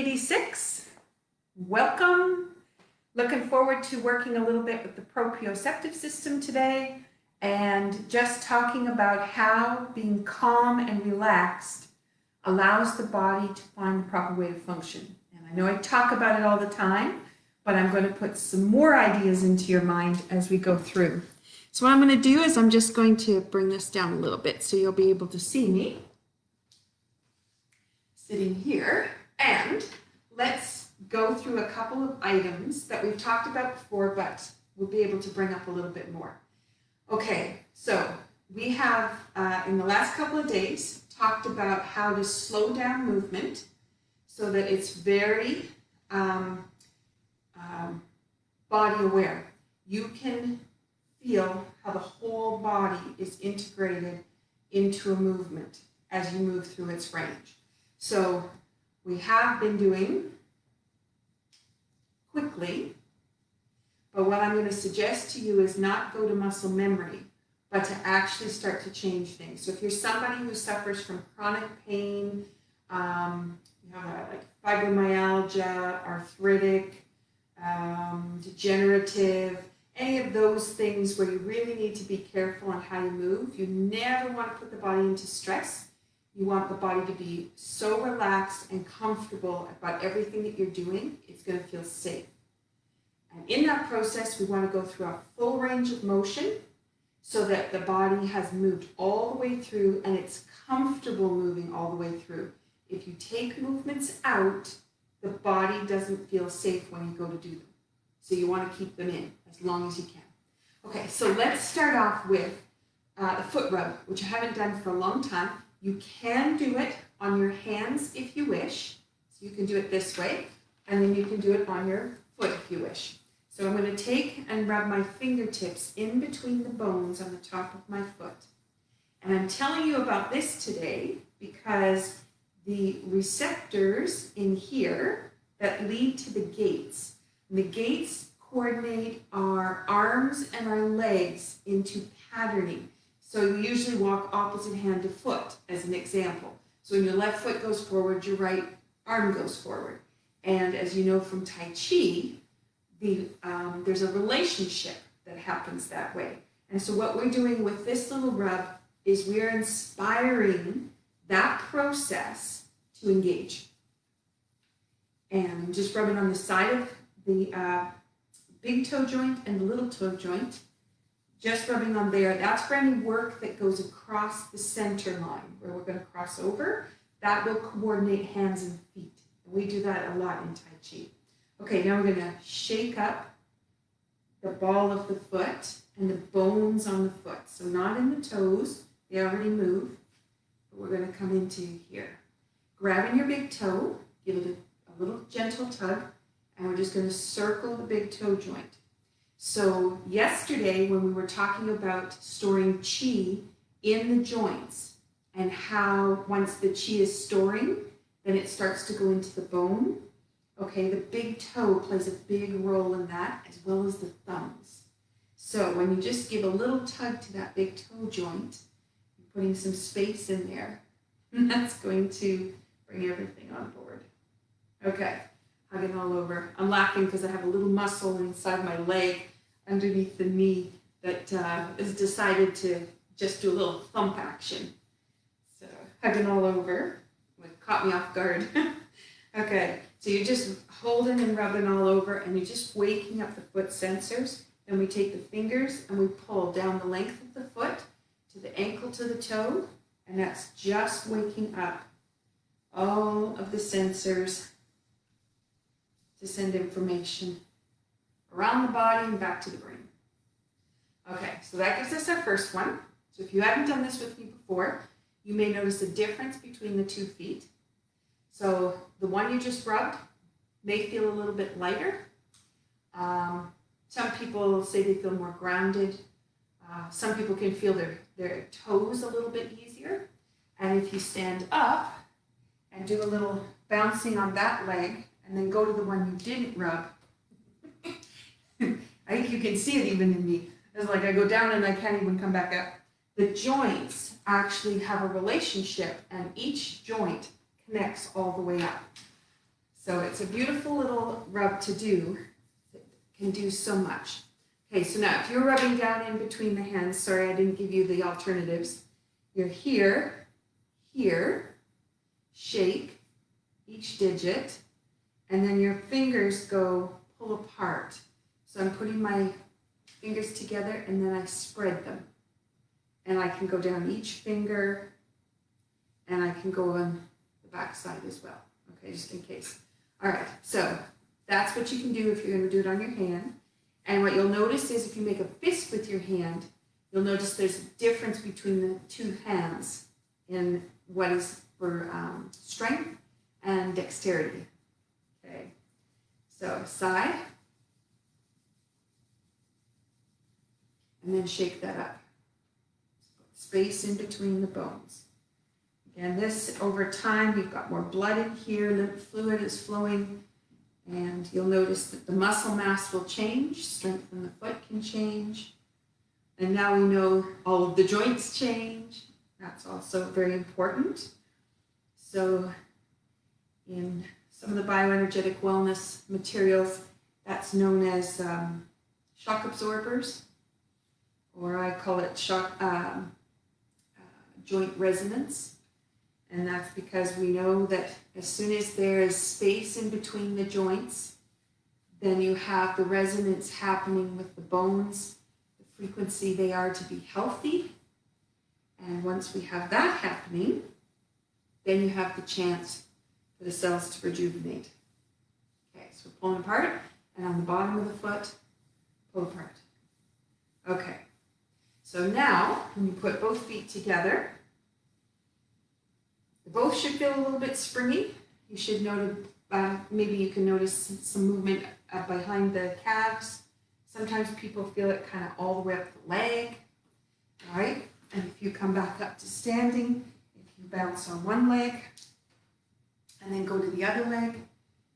86. Welcome. Looking forward to working a little bit with the proprioceptive system today and just talking about how being calm and relaxed allows the body to find the proper way to function. And I know I talk about it all the time, but I'm going to put some more ideas into your mind as we go through. So what I'm going to do is I'm just going to bring this down a little bit so you'll be able to see me sitting here. And let's go through a couple of items that we've talked about before, but we'll be able to bring up a little bit more. Okay, so we have, in the last couple of days, talked about how to slow down movement so that it's very body aware. You can feel how the whole body is integrated into a movement as you move through its range. So we have been doing quickly, but what I'm going to suggest to you is not go to muscle memory, but to actually start to change things. So if you're somebody who suffers from chronic pain, you have like fibromyalgia, arthritic, degenerative, any of those things where you really need to be careful on how you move, you never want to put the body into stress. You want the body to be so relaxed and comfortable about everything that you're doing, it's going to feel safe. And in that process, we want to go through a full range of motion so that the body has moved all the way through and it's comfortable moving all the way through. If you take movements out, the body doesn't feel safe when you go to do them. So you want to keep them in as long as you can. Okay, so let's start off with the foot rub, which I haven't done for a long time. You can do it on your hands if you wish. So you can do it this way, and then you can do it on your foot if you wish. So I'm going to take and rub my fingertips in between the bones on the top of my foot. And I'm telling you about this today because the receptors in here that lead to the gaits, and the gaits coordinate our arms and our legs into patterning. So you usually walk opposite hand to foot, as an example. So when your left foot goes forward, your right arm goes forward. And as you know from Tai Chi, there's a relationship that happens that way. And so what we're doing with this little rub is we're inspiring that process to engage. And I'm just rubbing on the side of the big toe joint and the little toe joint. Just rubbing on there. That's for any work that goes across the center line where we're going to cross over. That will coordinate hands and feet. And we do that a lot in Tai Chi. Okay, now we're going to shake up the ball of the foot and the bones on the foot. So not in the toes, they already move, but we're going to come into here. Grabbing your big toe, give it a little gentle tug, and we're just going to circle the big toe joint. So yesterday when we were talking about storing chi in the joints and how once the chi is storing, then it starts to go into the bone. Okay, the big toe plays a big role in that as well as the thumbs. So when you just give a little tug to that big toe joint, you're putting some space in there, and that's going to bring everything on board. Okay. Hugging all over. I'm laughing because I have a little muscle inside my leg underneath the knee that has decided to just do a little thump action. So hugging all over. It caught me off guard. Okay, so you're just holding and rubbing all over and you're just waking up the foot sensors. Then we take the fingers and we pull down the length of the foot to the ankle to the toe, and that's just waking up all of the sensors to send information around the body and back to the brain. Okay, so that gives us our first one. So if you haven't done this with me before, you may notice a difference between the 2 feet. So the one you just rubbed may feel a little bit lighter. Some people say they feel more grounded. Some people can feel their toes a little bit easier. And if you stand up and do a little bouncing on that leg, and then go to the one you didn't rub. I think you can see it even in me. It's like I go down and I can't even come back up. The joints actually have a relationship and each joint connects all the way up. So it's a beautiful little rub to do. It can do so much. Okay, so now if you're rubbing down in between the hands, sorry, I didn't give you the alternatives. You're here, here, shake each digit, and then your fingers go pull apart. So I'm putting my fingers together and then I spread them. And I can go down each finger and I can go on the back side as well. Okay, just in case. All right, so that's what you can do if you're going to do it on your hand. And what you'll notice is if you make a fist with your hand, you'll notice there's a difference between the two hands in what is for strength and dexterity. Okay, so side, and then shake that up. Space in between the bones. Again, this over time, you've got more blood in here, lymph fluid is flowing, and you'll notice that the muscle mass will change, strength in the foot can change, and now we know all of the joints change. That's also very important. So in some of the bioenergetic wellness materials, that's known as shock absorbers, or I call it shock joint resonance. And that's because we know that as soon as there is space in between the joints, then you have the resonance happening with the bones, the frequency they are to be healthy. And once we have that happening, then you have the chance for the cells to rejuvenate. Okay, so we're pulling apart, and on the bottom of the foot, pull apart. Okay, so now when you put both feet together, both should feel a little bit springy. You should notice, maybe you can notice some movement behind the calves. Sometimes people feel it kind of all the way up the leg. All right, and if you come back up to standing, if you bounce on one leg, and then go to the other leg,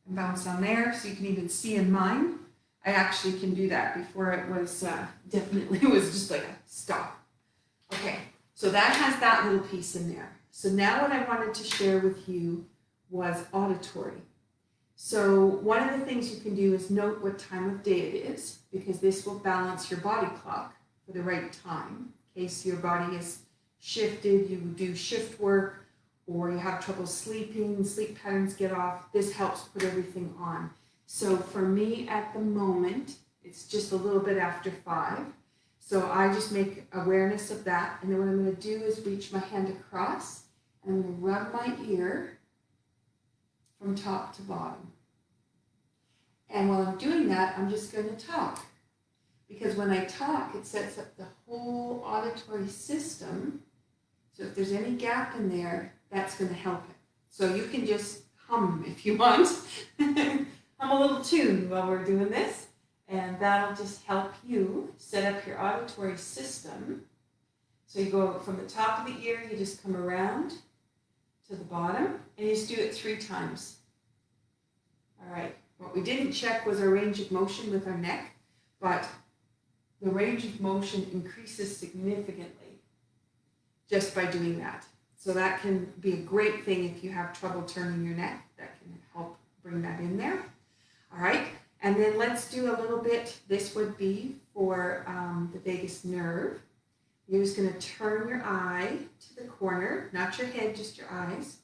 and bounce on there, so you can even see in mine. I actually can do that. Before it was definitely, it was just like a stop. Okay, so that has that little piece in there. So now what I wanted to share with you was auditory. So one of the things you can do is note what time of day it is, because this will balance your body clock for the right time. In case your body is shifted, you do shift work, or you have trouble sleeping, sleep patterns get off, this helps put everything on. So for me at the moment, it's just a little bit after 5. So I just make awareness of that, and then what I'm going to do is reach my hand across, and I'm going to rub my ear from top to bottom. And while I'm doing that, I'm just going to talk. Because when I talk, it sets up the whole auditory system. So if there's any gap in there, that's going to help it. So you can just hum if you want. Hum a little tune while we're doing this. And that'll just help you set up your auditory system. So you go from the top of the ear, you just come around to the bottom, and you just do it 3 times. All right, what we didn't check was our range of motion with our neck, but the range of motion increases significantly just by doing that. So that can be a great thing if you have trouble turning your neck. That can help bring that in there. All right. And then let's do a little bit, this would be for the vagus nerve. You're just going to turn your eye to the corner, not your head, just your eyes.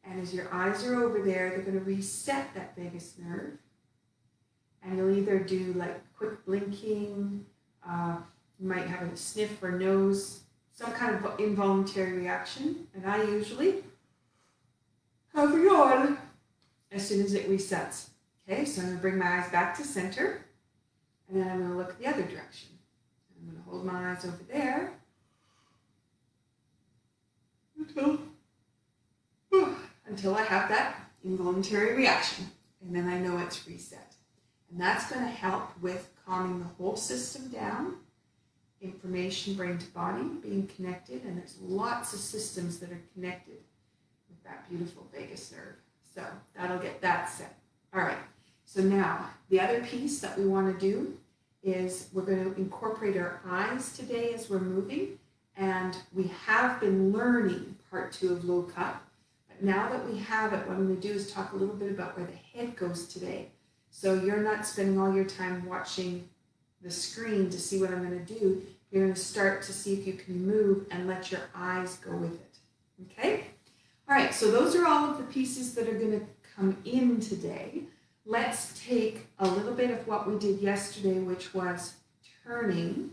And as your eyes are over there, they're going to reset that vagus nerve. And you'll either do like quick blinking, you might have a sniff or nose, some kind of involuntary reaction. And I usually have a yawn as soon as it resets. Okay, so I'm going to bring my eyes back to center, and then I'm going to look the other direction. I'm going to hold my eyes over there until I have that involuntary reaction, and then I know it's reset. And that's going to help with calming the whole system down, information, brain to body, being connected, and there's lots of systems that are connected with that beautiful vagus nerve. So that'll get that set. All right. So now, the other piece that we want to do is we're going to incorporate our eyes today as we're moving, and we have been learning part 2 of Lok Hup, but But now that we have it, what I'm going to do is talk a little bit about where the head goes today. So you're not spending all your time watching the screen to see what I'm going to do. You're going to start to see if you can move and let your eyes go with it. Okay? All right, so those are all of the pieces that are going to come in today. Let's take a little bit of what we did yesterday, which was turning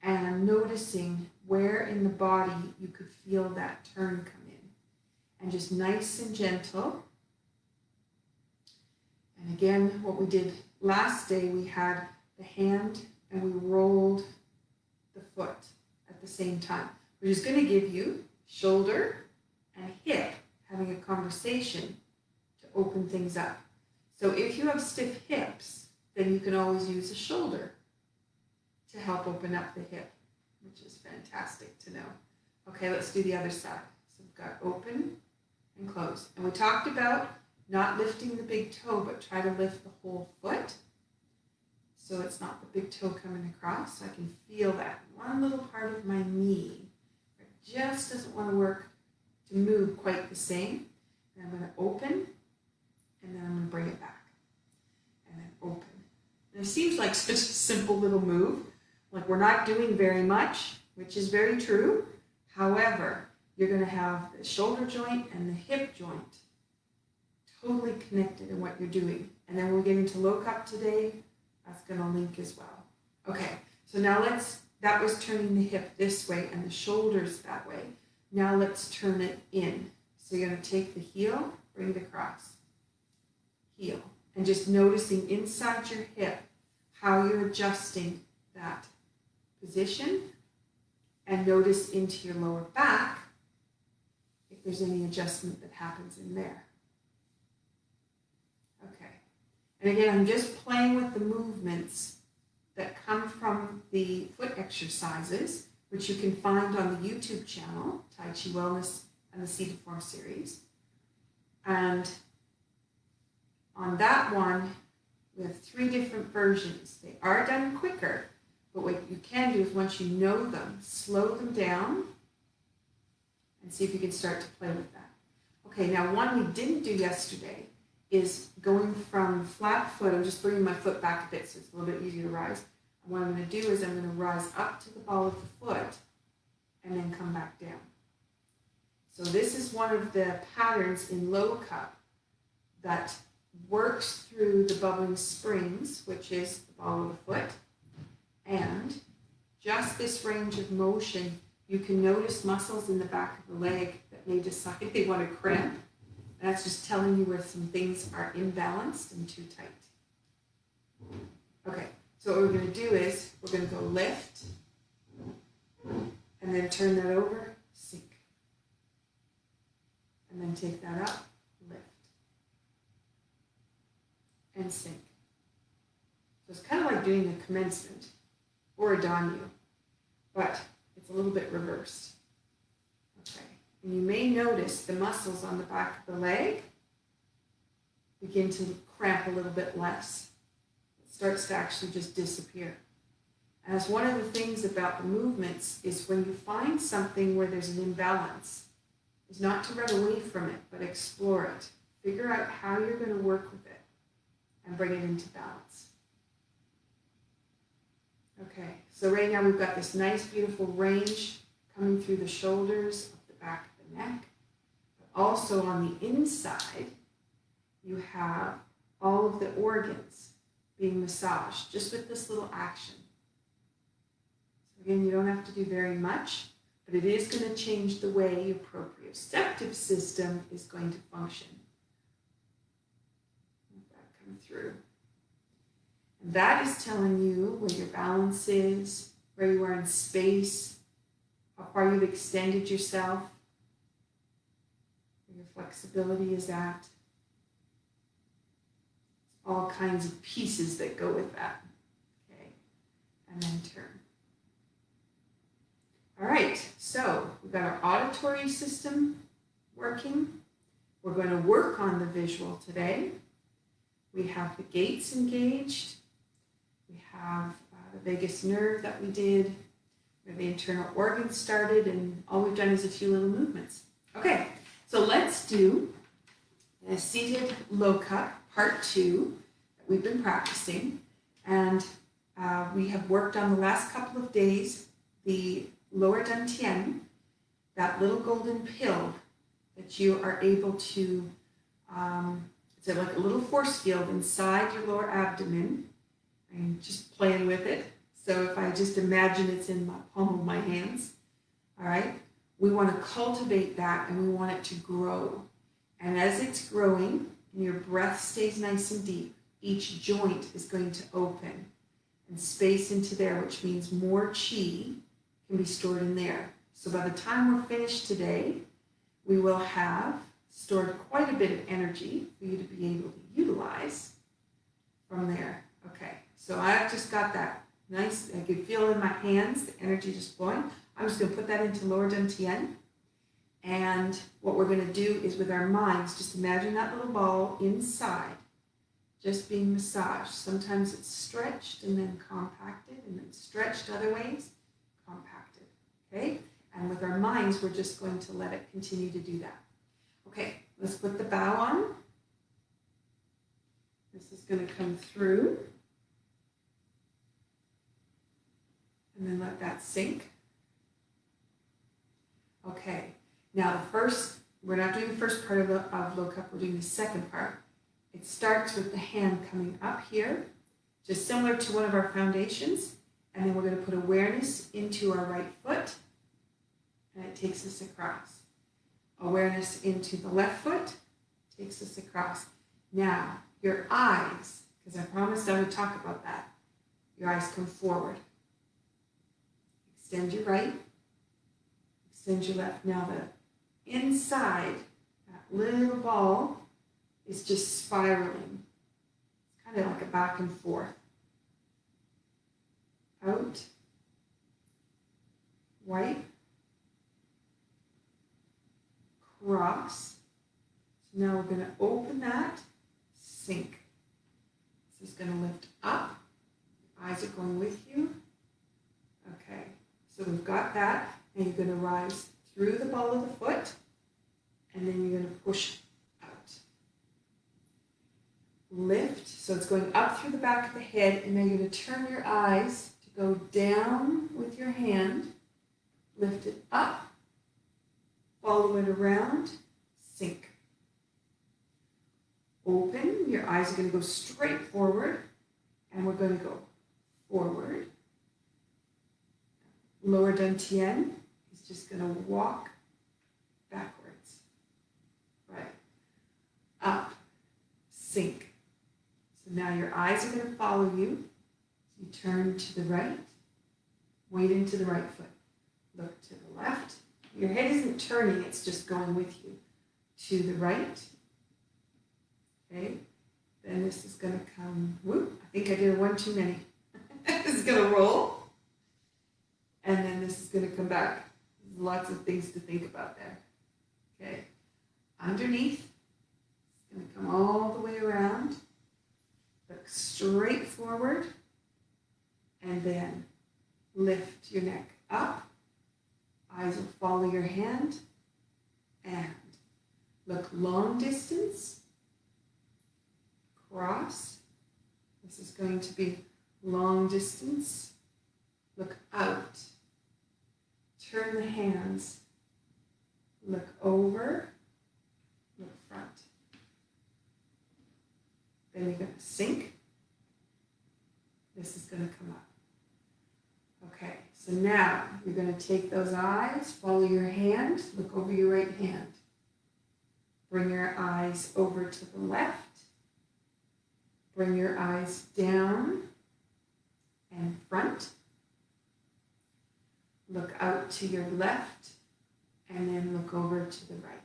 and noticing where in the body you could feel that turn come in. And just nice and gentle. And again, what we did last day, we had the hand and we rolled the foot at the same time, which is going to give you shoulder and hip having a conversation to open things up. So if you have stiff hips, then you can always use a shoulder to help open up the hip, which is fantastic to know. Okay, let's do the other side. So we've got open and close. And we talked about not lifting the big toe, but try to lift the whole foot. So it's not the big toe coming across. So I can feel that one little part of my knee that just doesn't want to work to move quite the same. And I'm going to open, and then I'm going to bring it back. And then open. And it seems like such a simple little move. Like we're not doing very much, which is very true. However, you're going to have the shoulder joint and the hip joint totally connected in what you're doing. And then we'll get into Lok Hup today. That's going to link as well. Okay, so now that was turning the hip this way and the shoulders that way. Now let's turn it in. So you're going to take the heel, bring it across. Heel. And just noticing inside your hip how you're adjusting that position. And notice into your lower back if there's any adjustment that happens in there. Okay. And again, I'm just playing with the movements that come from the foot exercises, which you can find on the YouTube channel, Tai Chi Wellness and the Seed to Form series. And on that one, we have 3 different versions. They are done quicker, but what you can do is once you know them, slow them down and see if you can start to play with that. Okay, now one we didn't do yesterday is going from flat foot. I'm just bringing my foot back a bit so it's a little bit easier to rise. And what I'm going to do is I'm going to rise up to the ball of the foot and then come back down. So this is one of the patterns in Lok Hup that works through the bubbling springs, which is the ball of the foot. And just this range of motion, you can notice muscles in the back of the leg that may decide they want to cramp. And that's just telling you where some things are imbalanced and too tight. Okay, so what we're going to do is we're going to go lift and then turn that over, sink. And then take that up, lift, and sink. So it's kind of like doing a commencement or a danyu, but it's a little bit reversed. Okay, and you may notice the muscles on the back of the leg begin to cramp a little bit less. It starts to actually just disappear. And that's one of the things about the movements is when you find something where there's an imbalance, is not to run away from it, but explore it. Figure out how you're going to work with it and bring it into balance. Okay, so right now we've got this nice, beautiful range coming through the shoulders, up the back of the neck. But also on the inside, you have all of the organs being massaged just with this little action. So again, you don't have to do very much, but it is going to change the way your proprioceptive system is going to function. Let that come through. And that is telling you where your balance is, where you are in space, how far you've extended yourself, where your flexibility is at. All kinds of pieces that go with that. Okay, and then turn. All right, so we've got our auditory system working. We're going to work on the visual today. We have the gaits engaged. We have the vagus nerve that we did, where the internal organs started, and all we've done is a few little movements. Okay, So let's do a seated Lok Hup, part 2, that we've been practicing. And we have worked on the last couple of days the lower dantian, that little golden pill that you are able to, it's like a little force field inside your lower abdomen. I'm just playing with it. So if I just imagine it's in the palm of my hands, all right? We want to cultivate that and we want it to grow. And as it's growing and your breath stays nice and deep, each joint is going to open and space into there, which means more chi can be stored in there. So by the time we're finished today, we will have stored quite a bit of energy for you to be able to utilize from there. Okay, so I've just got that nice, I can feel in my hands, the energy just flowing. I'm just going to put that into lower dantian. And what we're going to do is with our minds, just imagine that little ball inside, just being massaged. Sometimes it's stretched and then compacted, and then stretched other ways, compacted. Okay? And with our minds, we're just going to let it continue to do that. Okay, let's put the bow on. This is going to come through. And then let that sink. Okay, now we're not doing the first part of Lok Hup, we're doing the second part. It starts with the hand coming up here, just similar to one of our foundations, and then we're going to put awareness into our right foot, and it takes us across. Awareness into the left foot, takes us across. Now, your eyes, because I promised I would talk about that, your eyes come forward. Extend your right, extend your left. Now the inside, that little ball is just spiraling. It's kind of like a back and forth. Out, wipe, cross. So now we're going to open that, sink. This is going to lift up. Your eyes are going with you. Okay, so we've got that. And you're going to rise through the ball of the foot, and then you're going to push out. Lift, so it's going up through the back of the head, and then you're going to turn your eyes to go down with your hand, lift it up, follow it around, sink. Open, your eyes are going to go straight forward, and we're going to go forward. Lower dantian is just going to walk backwards. Right. Up. Sink. So now your eyes are going to follow you. You turn to the right. Weight into the right foot. Look to the left. Your head isn't turning, it's just going with you. To the right. Okay. Then this is going to come, whoop, I think I did one too many. This is going to roll. And then this is going to come back. There's lots of things to think about there. Okay. Underneath. It's going to come all the way around. Look straight forward. And then lift your neck up. Eyes will follow your hand. And look long distance. Cross. This is going to be long distance. Look out. Turn the hands. Look over. Look front. Then you're going to sink. This is going to come up. Okay, so now you're going to take those eyes, follow your hand, look over your right hand. Bring your eyes over to the left. Bring your eyes down and front. Look out to your left, and then look over to the right.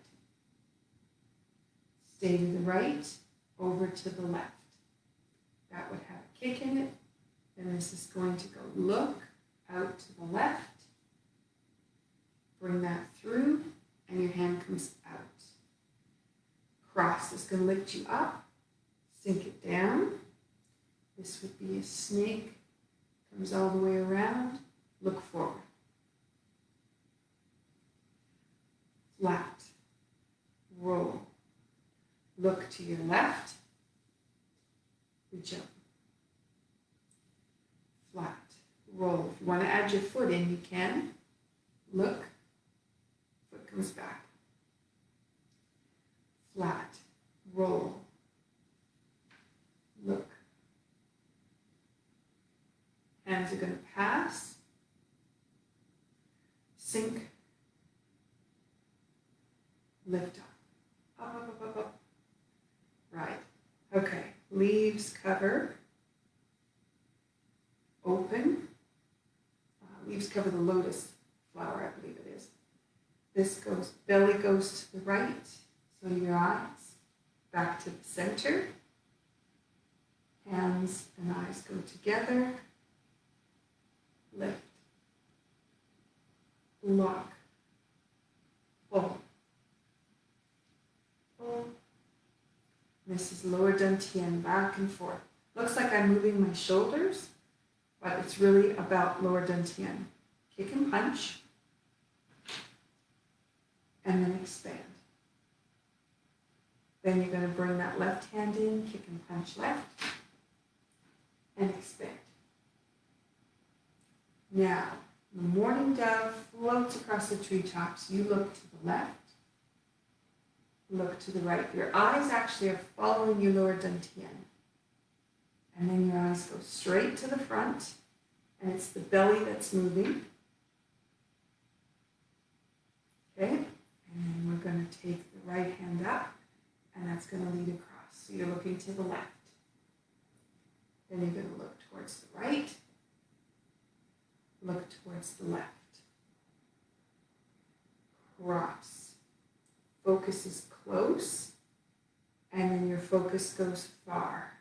Stay to the right, over to the left. That would have a kick in it. Then this is going to go look out to the left. Bring that through, and your hand comes out. Cross is going to lift you up. Sink it down. This would be a snake. Comes all the way around. Look forward. Flat. roll. Look to your left, good job. Flat, roll. If you want to add your foot in, you can. Look, foot comes back. Flat, roll. Look. Hands are going to pass. Sink. Lift up. Up, up, up, up, up. Right. Okay. Leaves cover. Open. Leaves cover the lotus flower, I believe it is. This goes, belly goes to the right. So your eyes back to the center. Hands and eyes go together. Lift. Lock. Pull. Pull. This is lower dantian, back and forth. Looks like I'm moving my shoulders, but it's really about lower dantian. Kick and punch, and then expand. Then you're going to bring that left hand in, kick and punch left, and expand. Now, the morning dove floats across the treetops. You look to the left, look to the right. Your eyes actually are following your lower dantian. And then your eyes go straight to the front, and it's the belly that's moving. Okay, and then we're going to take the right hand up, and that's going to lead across. So you're looking to the left. Then you're going to look towards the right, look towards the left. Cross. Focus is close, and then your focus goes far.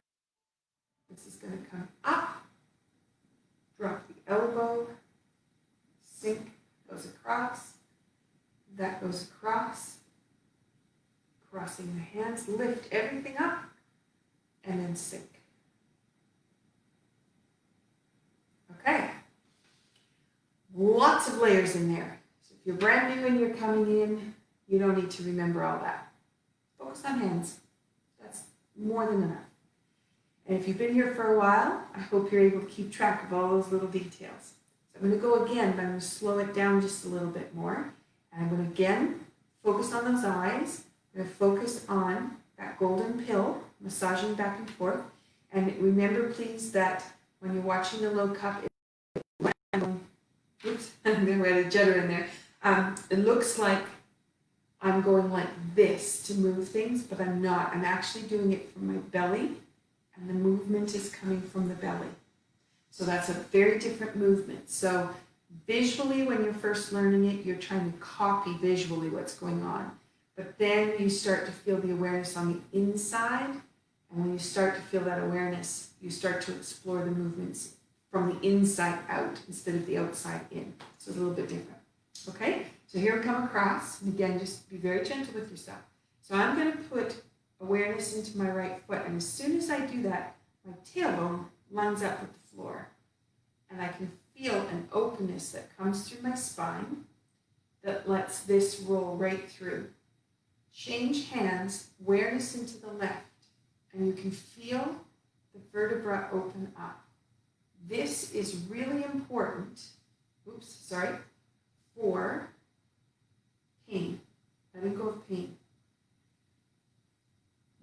This is going to come up, drop the elbow, sink, goes across, that goes across, crossing the hands, lift everything up, and then sink. Okay, lots of layers in there. So if you're brand new and you're coming in, you don't need to remember all that. Focus on hands. That's more than enough. And if you've been here for a while, I hope you're able to keep track of all those little details. So I'm going to go again, but I'm going to slow it down just a little bit more. And I'm going to again focus on those eyes. I'm going to focus on that golden pill, massaging back and forth. And remember, please, that when you're watching the Lok Hup, oops, I'm going to add a judder in there. It looks like I'm going like this to move things, but I'm not. I'm actually doing it from my belly, and the movement is coming from the belly. So that's a very different movement. So visually, when you're first learning it, you're trying to copy visually what's going on. But then you start to feel the awareness on the inside. And when you start to feel that awareness, you start to explore the movements from the inside out instead of the outside in. So it's a little bit different. Okay? So here we come across. And again, just be very gentle with yourself. So I'm going to put awareness into my right foot. And as soon as I do that, my tailbone lines up with the floor. And I can feel an openness that comes through my spine that lets this roll right through. Change hands, awareness into the left, and you can feel the vertebra open up. This is really important, for pain. Letting go of pain.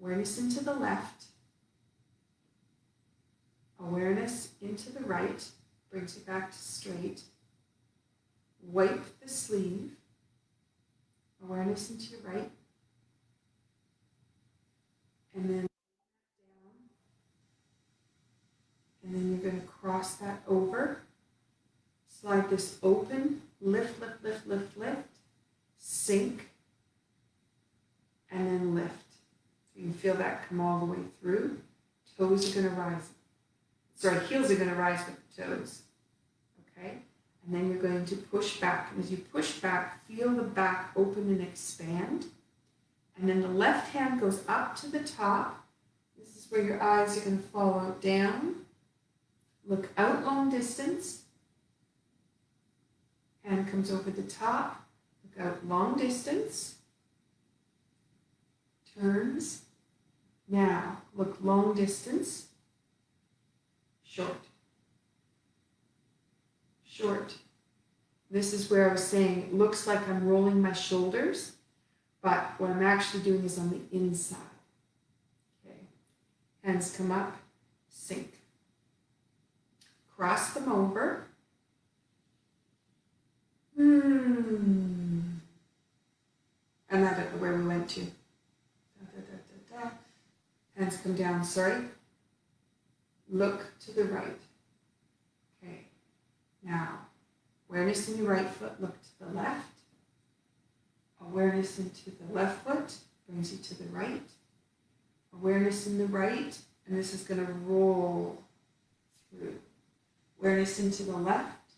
Awareness into the left, awareness into the right, brings you back to straight. Wipe the sleeve, awareness into your right, and then down, and then you're going to cross that over, slide this open, lift, lift, lift, lift, lift, sink, and then lift. So you can feel that come all the way through. Toes are going to rise. Heels are going to rise with the toes. Okay? And then you're going to push back. And as you push back, feel the back open and expand. And then the left hand goes up to the top. This is where your eyes are going to follow down. Look out long distance. Hand comes over the top. Look out long distance. turns. Now, look long distance, short, short. This is where I was saying it looks like I'm rolling my shoulders, but what I'm actually doing is on the inside. Okay. Hands come up, sink. Cross them over. And I don't know where we went to. Hands come down, sorry. Look to the right. Okay. Now, awareness in your right foot, look to the left. Awareness into the left foot brings you to the right. Awareness in the right, and this is going to roll through. Awareness into the left,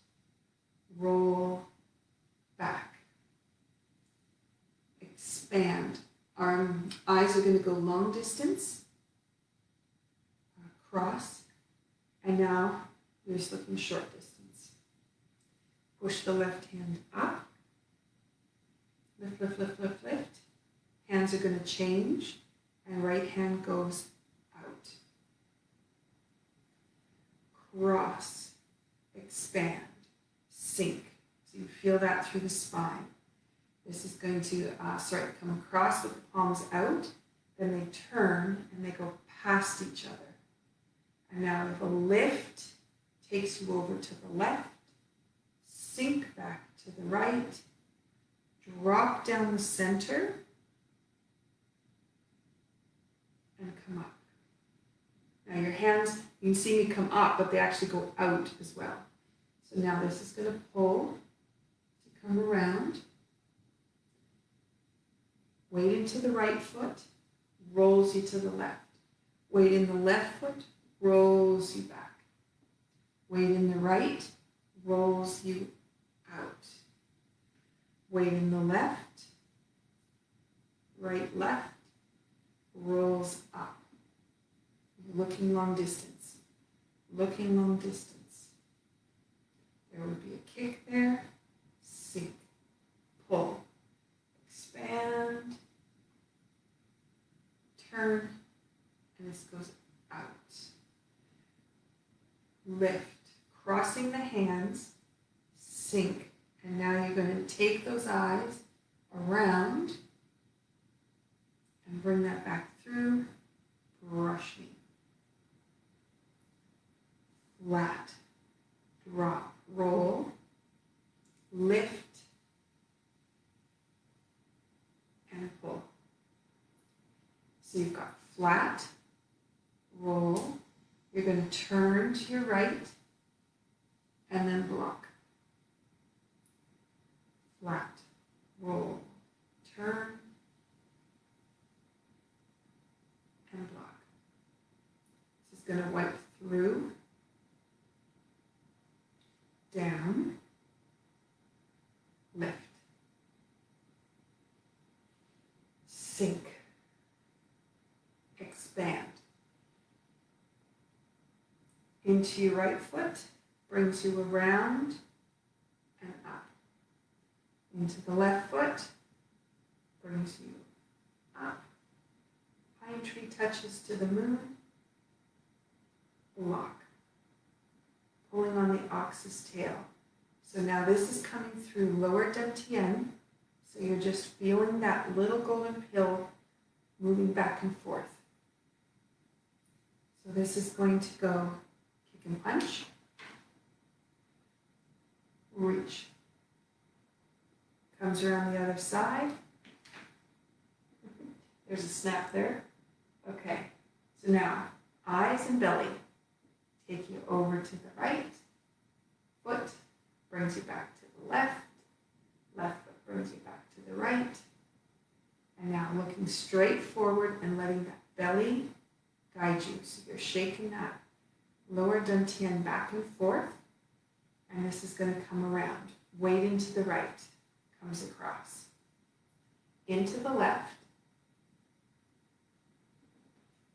roll back. Expand. Our eyes are going to go long distance, across, and now you're just looking short distance. Push the left hand up. Lift, lift, lift, lift, lift. Hands are going to change, and right hand goes out. Cross, expand, sink. So you feel that through the spine. This is going to come across with the palms out, then they turn and they go past each other. And now the lift takes you over to the left, sink back to the right, drop down the center, and come up. Now your hands, you can see me come up, but they actually go out as well. So now this is going to pull to come around. Weight into the right foot, rolls you to the left. Weight in the left foot, rolls you back. Weight in the right, rolls you out. Weight in the left, right, left, rolls up. Looking long distance. Looking long distance. There would be a kick there. Sink. Pull. Expand. Turn. And this goes out. Lift. Crossing the hands. Sink. And now you're going to take those eyes around and bring that back through. Brush me. Flat, drop, roll, lift, and pull. So you've got flat, roll, you're going to turn to your right, and then block. Flat, roll, turn, and block. This is going to wipe through, down, lift, sink, expand. Into your right foot, brings you around and up. Into the left foot, brings you up. Pine tree touches to the moon, block. Pulling on the ox's tail. So now this is coming through lower dantian. So you're just feeling that little golden pill moving back and forth. So this is going to go kick and punch, reach. Comes around the other side. There's a snap there. Okay, so now eyes and belly. Take you over to the right. Foot brings you back to the left. Left foot brings you back to the right. And now looking straight forward and letting that belly guide you. So you're shaking that lower dantian back and forth. And this is going to come around. Weight into the right. Comes across. Into the left.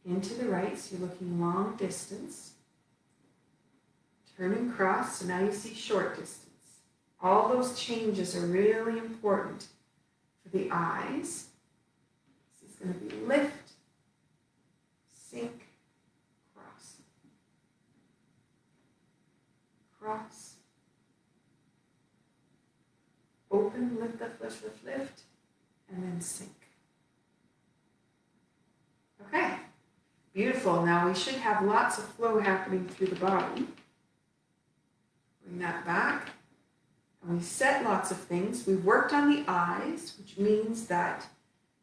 Into the right. So you're looking long distance. Turn and cross, so now you see short distance. All those changes are really important for the eyes. This is going to be lift, sink, cross, cross, open, lift, lift, lift, lift, lift, and then sink. Okay, beautiful. Now we should have lots of flow happening through the body. Bring that back. And we set lots of things. We worked on the eyes, which means that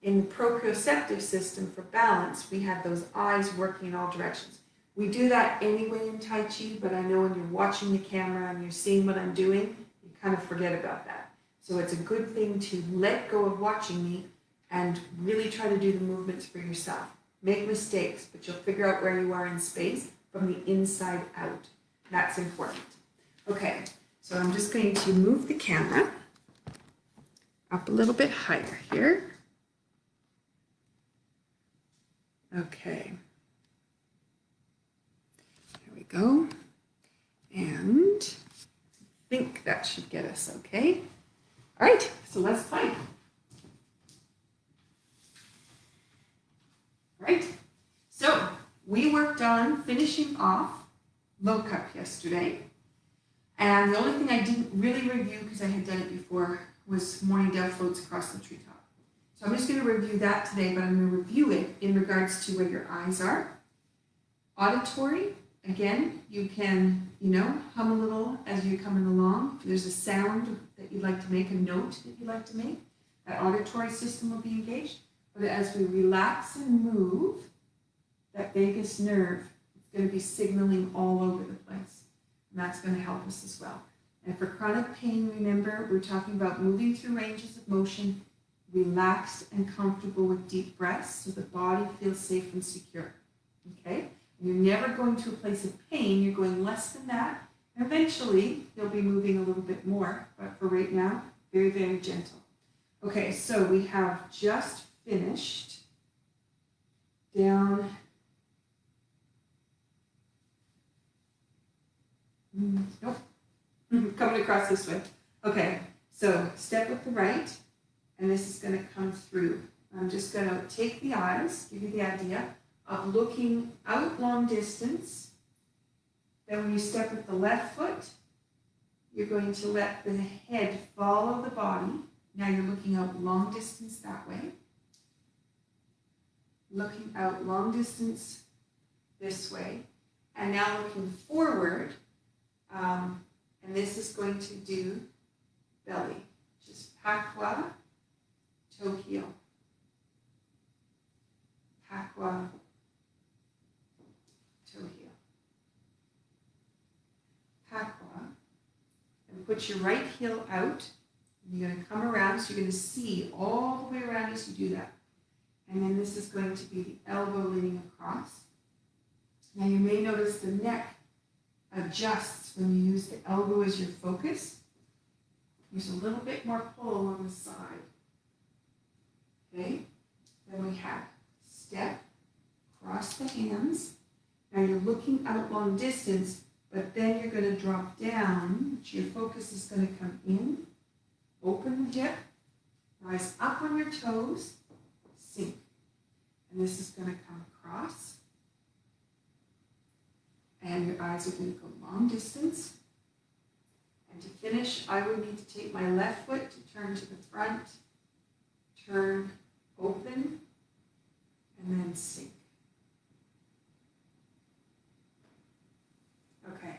in the proprioceptive system for balance, we had those eyes working in all directions. We do that anyway in Tai Chi, but I know when you're watching the camera and you're seeing what I'm doing, you kind of forget about that. So it's a good thing to let go of watching me and really try to do the movements for yourself. Make mistakes, but you'll figure out where you are in space from the inside out. That's important. Okay, so I'm just going to move the camera up a little bit higher here. Okay. There we go. And I think that should get us okay. All right, so let's play. Right, so we worked on finishing off Lok Hup yesterday, and the only thing I didn't really review because I had done it before was morning dove floats across the treetop. So I'm just going to review that today, but I'm going to review it in regards to where your eyes are. Auditory, again, you can, hum a little as you're coming along. If there's a sound that you'd like to make, a note that you'd like to make, that auditory system will be engaged. But as we relax and move, that vagus nerve is going to be signaling all over the place. And that's going to help us as well. And for chronic pain, remember, we're talking about moving through ranges of motion, relaxed and comfortable with deep breaths so the body feels safe and secure. Okay? And you're never going to a place of pain, you're going less than that. And eventually, you'll be moving a little bit more. But for right now, very, very gentle. Okay, so we have just finished down, nope, coming across this way. Okay, so step with the right, and this is going to come through. I'm just going to take the eyes, give you the idea of looking out long distance. Then when you step with the left foot, you're going to let the head follow the body. Now you're looking out long distance that way. Looking out long distance this way, and now looking forward, and this is going to do belly, just pakwa, toe heel, pakwa, toe heel, pakwa, and put your right heel out, and you're going to come around, so you're going to see all the way around as you do that. And then this is going to be the elbow leaning across. Now you may notice the neck adjusts when you use the elbow as your focus. There's a little bit more pull on the side. Okay? Then we have step, cross the hands. Now you're looking out long distance, but then you're going to drop down. Your focus is going to come in, open the hip, rise up on your toes, sink. And this is going to come across. And your eyes are going to go long distance. And to finish, I would need to take my left foot to turn to the front, turn, open, and then sink. Okay.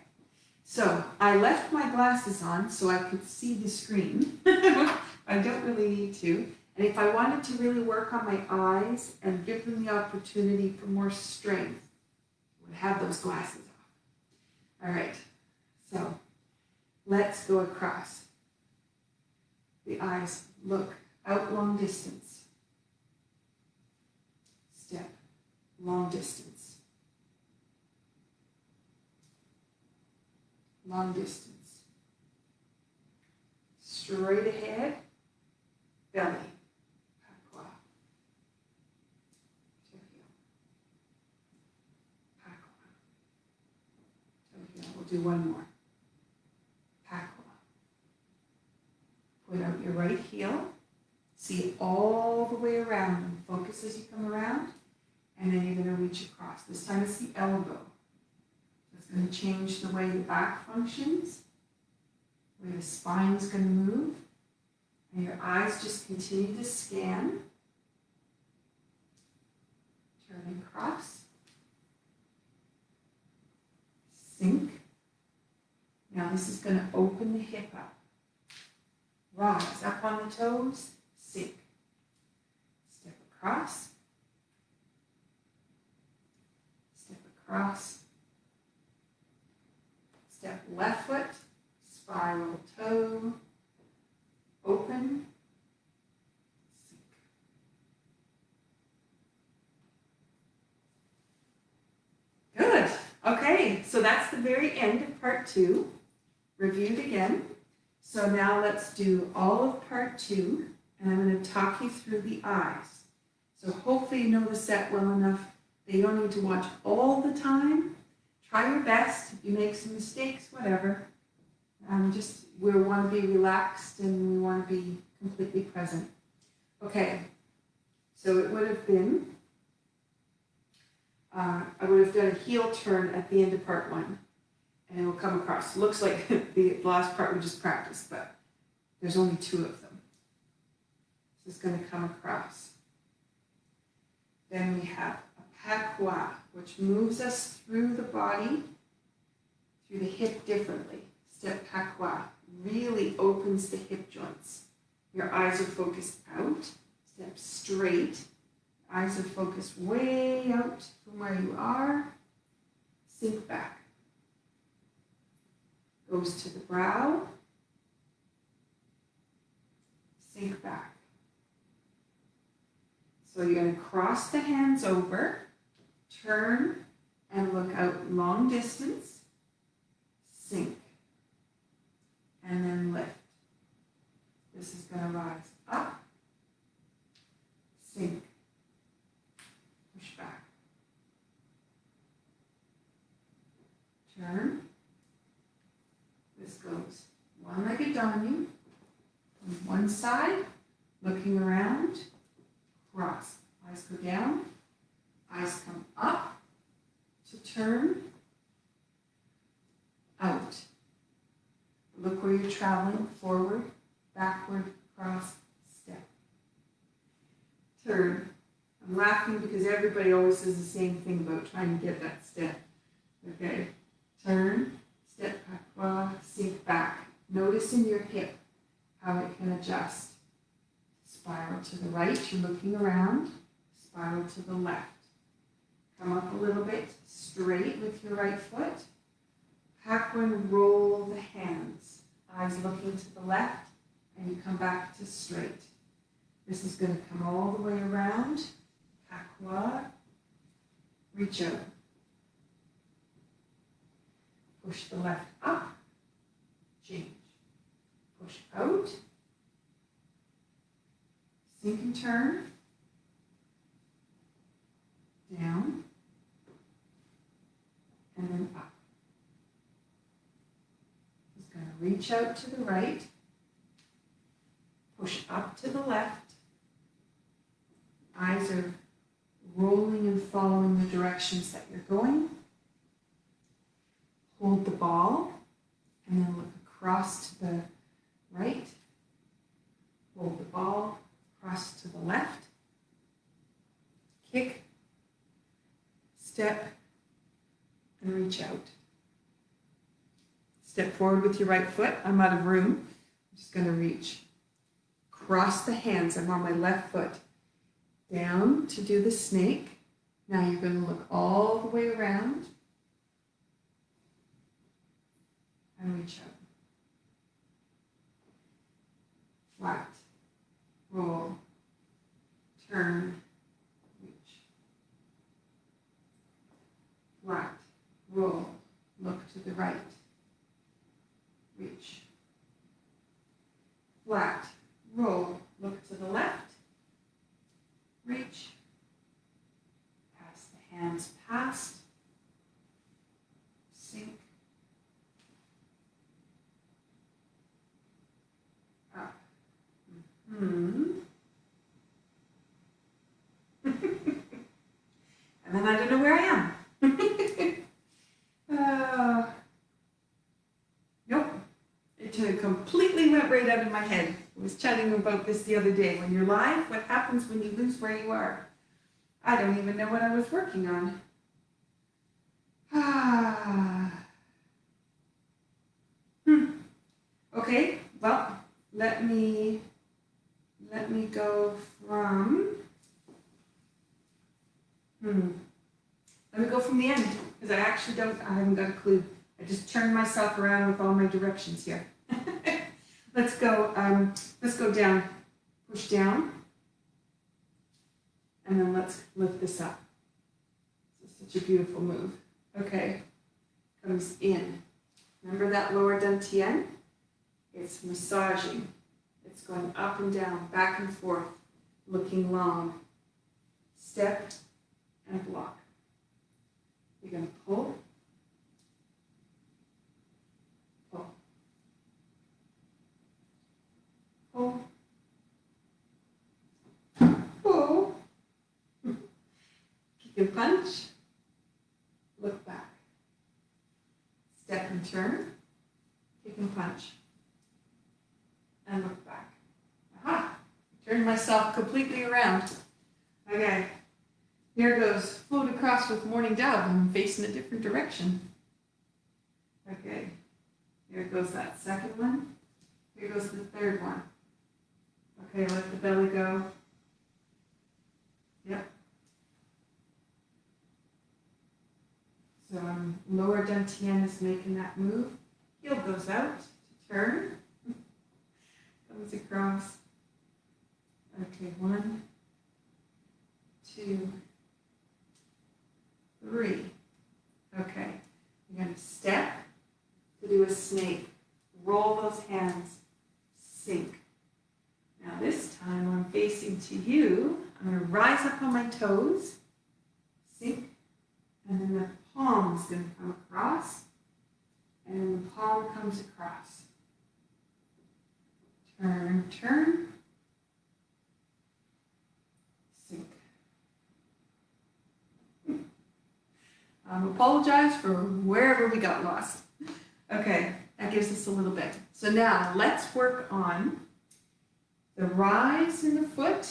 So I left my glasses on so I could see the screen. I don't really need to. And if I wanted to really work on my eyes and give them the opportunity for more strength, I would have those glasses off. All right, so let's go across. The eyes look out long distance. Step, long distance. Long distance. Straight ahead, belly. Do one more. Pakwa. Put out your right heel. See it all the way around and focus as you come around. And then you're going to reach across. This time it's the elbow. It's going to change the way the back functions, the way the spine is going to move. And your eyes just continue to scan. Turn across. Sink. Now this is going to open the hip up. Rise up on the toes. Sink. Step across. Step across. Step left foot. Spiral toe. Open. Sink. Good. Okay, so that's the very end of part 2. Reviewed again. So now let's do all of part 2, and I'm going to talk you through the eyes. So hopefully you know the set well enough that you don't need to watch all the time. Try your best. If you make some mistakes, whatever. We want to be relaxed and we want to be completely present. Okay, so it would have been, I would have done a heel turn at the end of part 1. And it will come across. Looks like the last part we just practiced, but there's only 2 of them. This is going to come across. Then we have a patois, which moves us through the body, through the hip differently. Step patois really opens the hip joints. Your eyes are focused out. Step straight. Eyes are focused way out from where you are. Sink back. Goes to the brow. Sink back. So you're going to cross the hands over, turn, and look out long distance. Sink. And then lift. This is going to rise up. Sink. Push back. Turn. This goes one-legged on you, from one side, looking around, cross. Eyes go down, eyes come up to turn, out. Look where you're traveling, forward, backward, cross, step. Turn. I'm laughing because everybody always says the same thing about trying to get that step. Okay, turn. Step patois, sink back. Notice in your hip how it can adjust. Spiral to the right, you're looking around. Spiral to the left. Come up a little bit straight with your right foot. Patois, roll the hands. Eyes looking to the left, and you come back to straight. This is going to come all the way around. Patois, reach out. Push the left up, change. Push out, sink and turn, down, and then up. Just going to reach out to the right, push up to the left. Eyes are rolling and following the directions that you're going. Hold the ball, and then look across to the right. Hold the ball, cross to the left. Kick, step, and reach out. Step forward with your right foot. I'm out of room. I'm just going to reach. Cross the hands. I'm on my left foot. Down to do the snake. Now you're going to look all the way around. And reach out. Flat, roll, turn, reach. Flat, roll, look to the right, reach. Flat, roll, look to the left, reach. Pass the hands past, sink. right out of my head. I was chatting about this the other day. When you're live, what happens when you lose where you are? I don't even know what I was working on. Okay, well, let me go from, let me go from the end, because I haven't got a clue. I just turned myself around with all my directions here. Let's go down, push down, and then let's lift this up. This is such a beautiful move. Okay, comes in. Remember that lower dantian? It's massaging. It's going up and down, back and forth, looking long. Step and block. You're going to pull, pull, pull, pull. Kick and punch. Look back. Step and turn. Kick and punch. And look back. Aha! Turned myself completely around. Okay. Here goes. Float across with morning dove. I'm facing a different direction. Okay. Here goes that second one. Here goes the third one. Okay, let the belly go. Yep. So lower dantian is making that move. Heel goes out to turn. Comes across. Okay, 1, 2, 3. Okay, you're going to step to do a snake. Roll those hands. Sink. Now this time I'm facing to you. I'm going to rise up on my toes. Sink. And then the palm is going to come across. And then the palm comes across. Turn, turn. Sink. Apologize for wherever we got lost. Okay, that gives us a little bit. So now let's work on the rise in the foot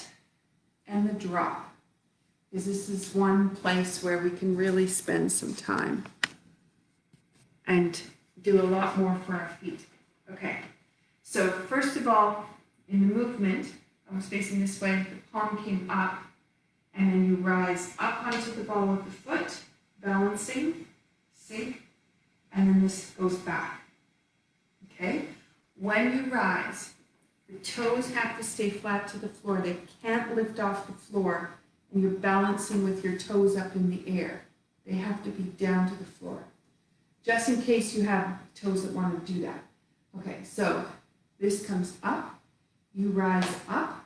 and the drop, because this is one place where we can really spend some time and do a lot more for our feet. Okay, so first of all, in the movement, I was facing this way, the palm came up, and then you rise up onto the ball of the foot, balancing, sink, and then this goes back. Okay? When you rise, the toes have to stay flat to the floor. They can't lift off the floor, and you're balancing with your toes up in the air. They have to be down to the floor. Just in case you have toes that want to do that. Okay, so this comes up, you rise up,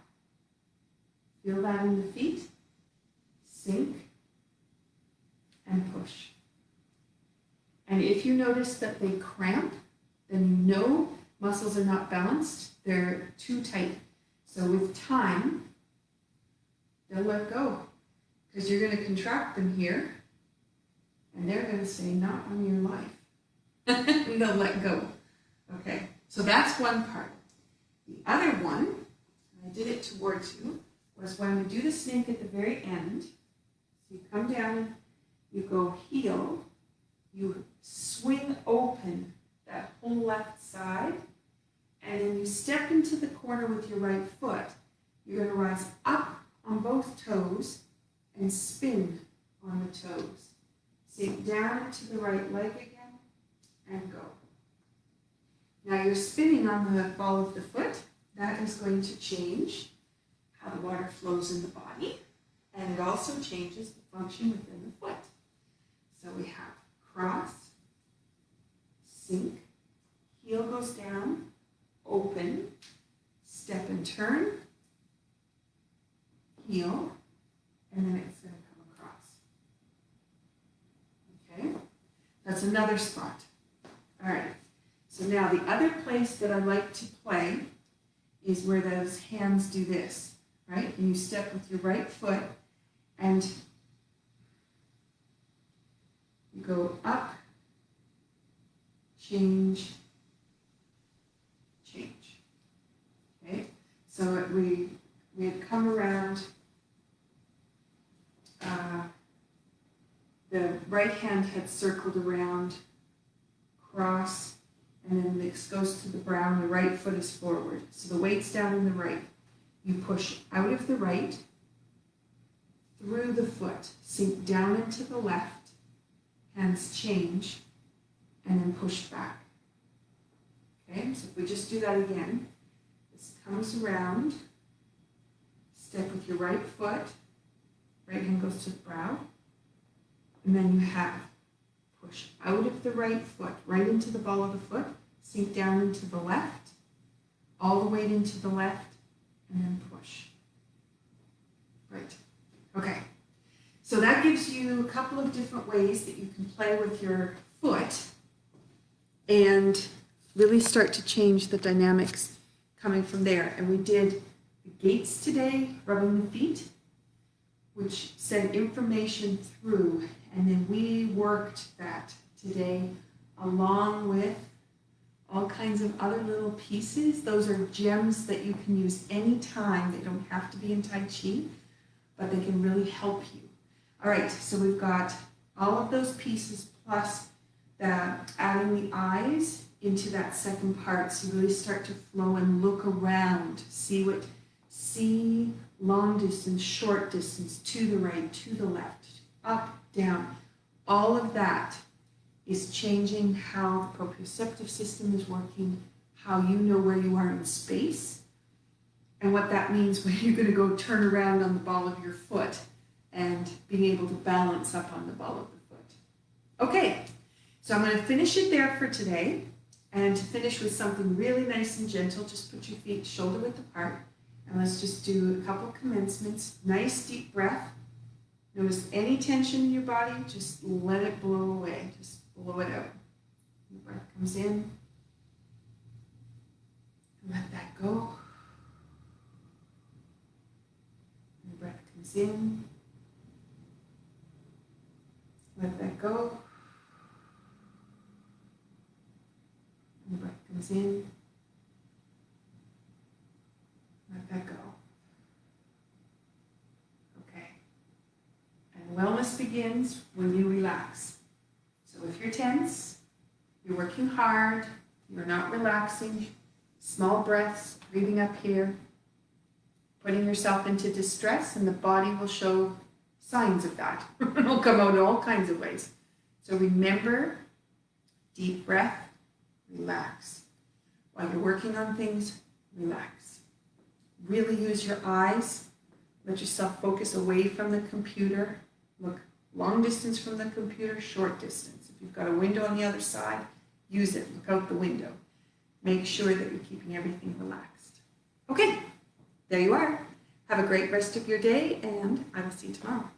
feel that in the feet, sink, and push. And if you notice that they cramp, then you know muscles are not balanced, they're too tight. So with time, they'll let go, because you're going to contract them here, and they're going to say, not on your life. And they'll let go. Okay, so that's one part. The other one, and I did it towards you, was when we do the snake at the very end. So you come down, you go heel, you swing open that whole left side, and then you step into the corner with your right foot. You're going to rise up on both toes and spin on the toes. Sink down to the right leg again and go. Now you're spinning on the ball of the foot. That is going to change how the water flows in the body, and it also changes the function within the foot. So we have cross, sink, heel goes down, open, step and turn, heel, and then it's going to come across. Okay, that's another spot. All right, so now the other place that I like to play is where those hands do this, right? And you step with your right foot and you go up, change, change. right hand had circled around, cross, and then this goes to the brow, and the right foot is forward. So the weight's down in the right. You push out of the right, through the foot, sink down into the left, hands change, and then push back. Okay, so if we just do that again, this comes around, step with your right foot, right hand goes to the brow, and then you have push out of the right foot, right into the ball of the foot, sink down into the left, all the weight into the left, and then push. Right. Okay. So that gives you a couple of different ways that you can play with your foot and really start to change the dynamics coming from there. And we did the gaits today, rubbing the feet, which sent information through, and then we worked that today along with all kinds of other little pieces. Those are gems that you can use anytime. They don't have to be in Tai Chi, but they can really help you. All right, so we've got all of those pieces plus adding the eyes into that second part, so you really start to flow and look around, see long distance, short distance, to the right, to the left, up, down. All of that is changing how the proprioceptive system is working, how you know where you are in space, and what that means when you're going to go turn around on the ball of your foot and being able to balance up on the ball of the foot. Okay, so I'm going to finish it there for today. And to finish with something really nice and gentle, just put your feet shoulder width apart. And let's just do a couple commencements. Nice deep breath. Notice any tension in your body, just let it blow away. Just blow it out. The breath comes in. Let that go. And the breath comes in. Let that go. And the breath comes in. Let that go. Okay. And wellness begins when you relax. So if you're tense, you're working hard, you're not relaxing, small breaths, breathing up here, putting yourself into distress, and the body will show signs of that. It'll come out in all kinds of ways. So remember, deep breath, relax. While you're working on things, relax. Really use your eyes. Let yourself focus away from the computer. Look long distance from the computer, short distance. If you've got a window on the other side, use it. Look out the window. Make sure that you're keeping everything relaxed. Okay, there you are. Have a great rest of your day, and I will see you tomorrow.